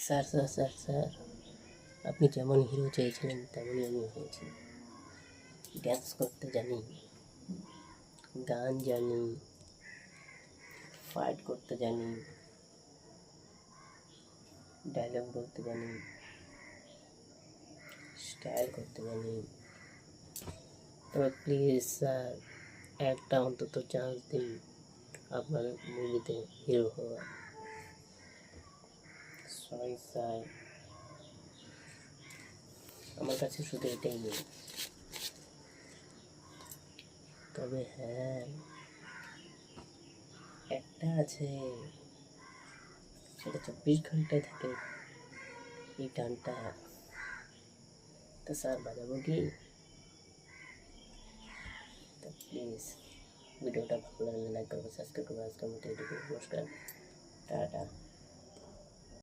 Sir sir sir sir, আপনি যেমন hero চেয়েছিলেন তেমনই আমি হয়েছি। ড্যান্স করতে জানি, গান জানি, ফাইট করতে জানি, ডায়লগ বলতে জানি, স্টাইল করতে জানি। তবে প্লিজ স্যার, একটা অন্তত চান্স দিন আপনার মুভিতে হিরো হওয়ার। সরি স্যার, আমার কাছে শুধু এটাই নেই। তবে হ্যাঁ, একটা আছে, সেটা 24 ঘন্টায় থাকে, এই গানটা। তো স্যার বাজাবো কি? তো প্লিজ ভিডিওটা ভালো লাগলে লাইক করবো, সাবস্ক্রাইব করবো। আজকের মতো এটুকু, নমস্কার, টাটা।